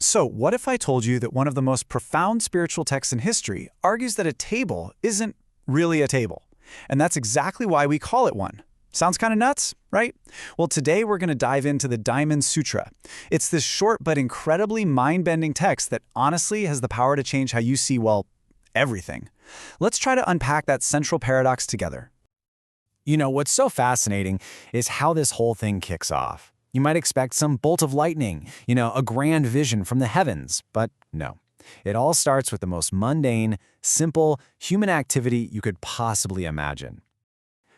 So, what if I told you that one of the most profound spiritual texts in history argues that a table isn't really a table? And that's exactly why we call it one. Sounds kind of nuts, right? Well, today we're going to dive into the Diamond Sutra. It's this short but incredibly mind-bending text that honestly has the power to change how you see, well, everything. Let's try to unpack that central paradox together. You know, what's so fascinating is how this whole thing kicks off. You might expect some bolt of lightning, a grand vision from the heavens, but no. It all starts with the most mundane, simple, human activity you could possibly imagine.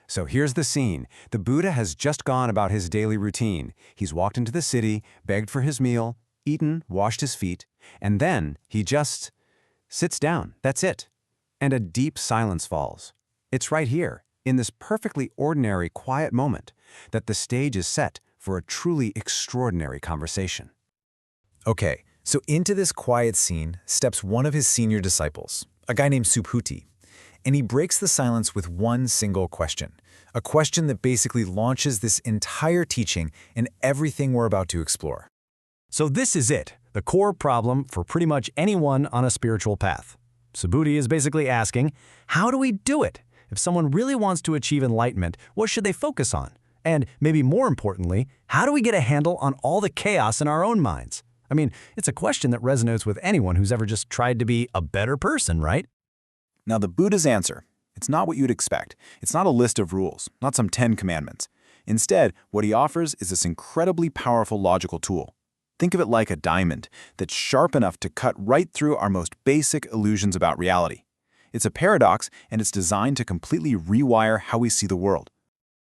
So here's the scene. The Buddha has just gone about his daily routine. He's walked into the city, begged for his meal, eaten, washed his feet, and then he just sits down. That's it. And a deep silence falls. It's right here, in this perfectly ordinary, quiet moment, that the stage is set for a truly extraordinary conversation. Okay, so into this quiet scene steps one of his senior disciples, a guy named Subhuti, and he breaks the silence with one single question, a question that basically launches this entire teaching and everything we're about to explore. So this is it, the core problem for pretty much anyone on a spiritual path. Subhuti is basically asking, how do we do it? If someone really wants to achieve enlightenment, what should they focus on? And maybe more importantly, how do we get a handle on all the chaos in our own minds? I mean, it's a question that resonates with anyone who's ever just tried to be a better person, right? Now, the Buddha's answer, it's not what you'd expect. It's not a list of rules, not some 10 commandments. Instead, what he offers is this incredibly powerful logical tool. Think of it like a diamond that's sharp enough to cut right through our most basic illusions about reality. It's a paradox, and it's designed to completely rewire how we see the world.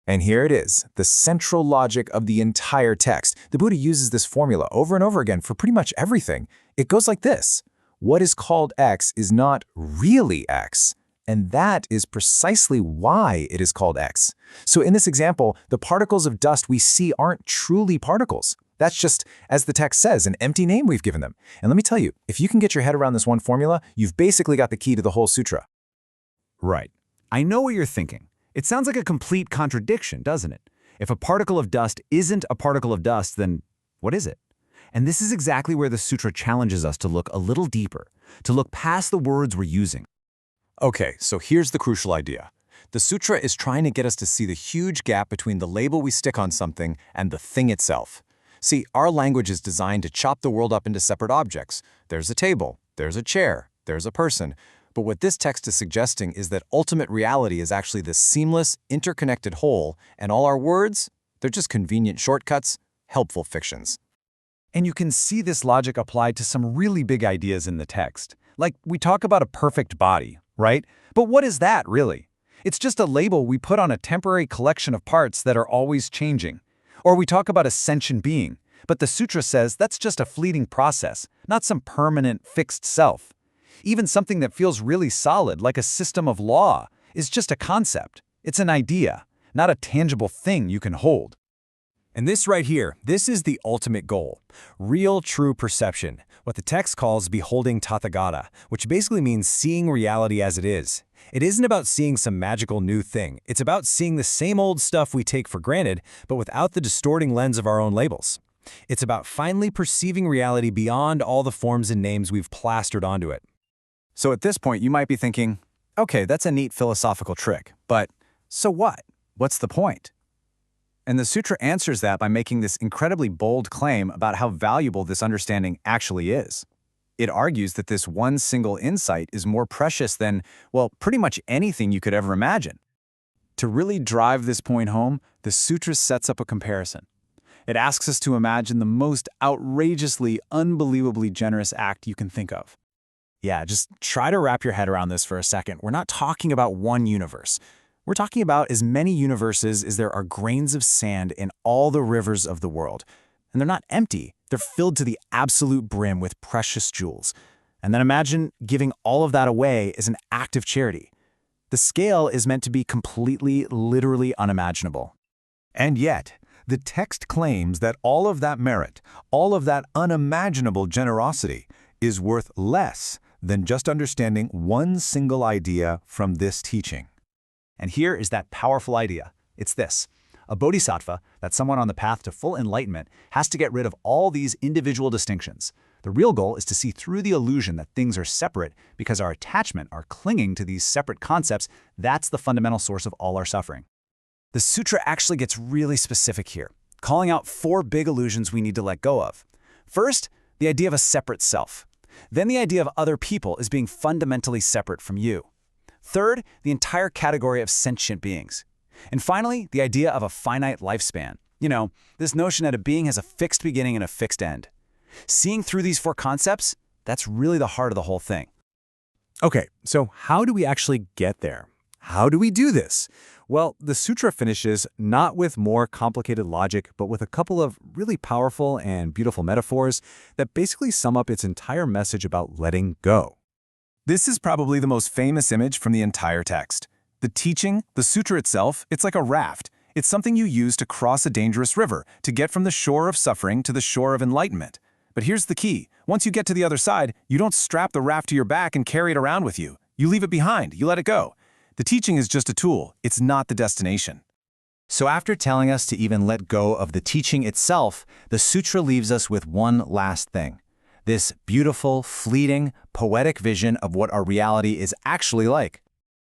And here it is, the central logic of the entire text. The Buddha uses this formula over and over again for pretty much everything. It goes like this: what is called X is not really X. And that is precisely why it is called X. So in this example, the particles of dust we see aren't truly particles. That's just, as the text says, an empty name we've given them. And let me tell you, if you can get your head around this one formula, you've basically got the key to the whole sutra. Right. I know what you're thinking. It sounds like a complete contradiction, doesn't it? If a particle of dust isn't a particle of dust, then what is it? And this is exactly where the sutra challenges us to look a little deeper, to look past the words we're using. Okay, so here's the crucial idea. The sutra is trying to get us to see the huge gap between the label we stick on something and the thing itself. See, our language is designed to chop the world up into separate objects. There's a table, there's a chair, there's a person. But what this text is suggesting is that ultimate reality is actually this seamless, interconnected whole, and all our words, they're just convenient shortcuts, helpful fictions. And you can see this logic applied to some really big ideas in the text. Like, we talk about a perfect body, right? But what is that, really? It's just a label we put on a temporary collection of parts that are always changing. Or we talk about a sentient being, but the sutra says that's just a fleeting process, not some permanent, fixed self. Even something that feels really solid, like a system of law, is just a concept. It's an idea, not a tangible thing you can hold. And this right here, this is the ultimate goal. Real, true perception, what the text calls beholding Tathagata, which basically means seeing reality as it is. It isn't about seeing some magical new thing. It's about seeing the same old stuff we take for granted, but without the distorting lens of our own labels. It's about finally perceiving reality beyond all the forms and names we've plastered onto it. So at this point, you might be thinking, okay, that's a neat philosophical trick, but so what? What's the point? And the sutra answers that by making this incredibly bold claim about how valuable this understanding actually is. It argues that this one single insight is more precious than, well, pretty much anything you could ever imagine. To really drive this point home, the sutra sets up a comparison. It asks us to imagine the most outrageously, unbelievably generous act you can think of. Yeah, just try to wrap your head around this for a second. We're not talking about one universe. We're talking about as many universes as there are grains of sand in all the rivers of the world. And they're not empty. They're filled to the absolute brim with precious jewels. And then imagine giving all of that away as an act of charity. The scale is meant to be completely, literally unimaginable. And yet, the text claims that all of that merit, all of that unimaginable generosity, is worth less than just understanding one single idea from this teaching. And here is that powerful idea. It's this. A bodhisattva, that's someone on the path to full enlightenment, has to get rid of all these individual distinctions. The real goal is to see through the illusion that things are separate because our attachment, our clinging to these separate concepts, that's the fundamental source of all our suffering. The Sutra actually gets really specific here, calling out 4 big illusions we need to let go of. First, the idea of a separate self. Then the idea of other people as being fundamentally separate from you. Third, the entire category of sentient beings. And finally, the idea of a finite lifespan. This notion that a being has a fixed beginning and a fixed end. Seeing through these 4 concepts, that's really the heart of the whole thing. Okay, so how do we actually get there? How do we do this? Well, the sutra finishes not with more complicated logic, but with a couple of really powerful and beautiful metaphors that basically sum up its entire message about letting go. This is probably the most famous image from the entire text. The teaching, the sutra itself, it's like a raft. It's something you use to cross a dangerous river, to get from the shore of suffering to the shore of enlightenment. But here's the key. Once you get to the other side, you don't strap the raft to your back and carry it around with you. You leave it behind. You let it go. The teaching is just a tool. It's not the destination. So after telling us to even let go of the teaching itself, the sutra leaves us with one last thing. This beautiful, fleeting, poetic vision of what our reality is actually like.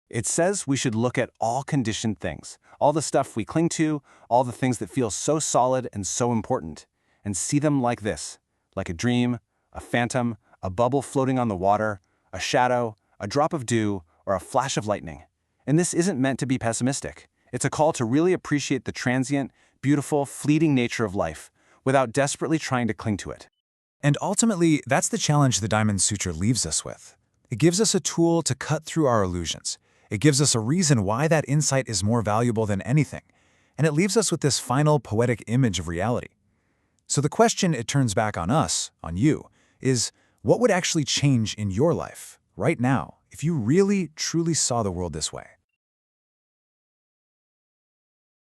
It says we should look at all conditioned things, all the stuff we cling to, all the things that feel so solid and so important, and see them like this, like a dream, a phantom, a bubble floating on the water, a shadow, a drop of dew, or a flash of lightning. And this isn't meant to be pessimistic. It's a call to really appreciate the transient, beautiful, fleeting nature of life, without desperately trying to cling to it. And ultimately, that's the challenge the Diamond Sutra leaves us with. It gives us a tool to cut through our illusions. It gives us a reason why that insight is more valuable than anything. And it leaves us with this final poetic image of reality. So the question it turns back on us, on you, is what would actually change in your life, right now, if you really, truly saw the world this way?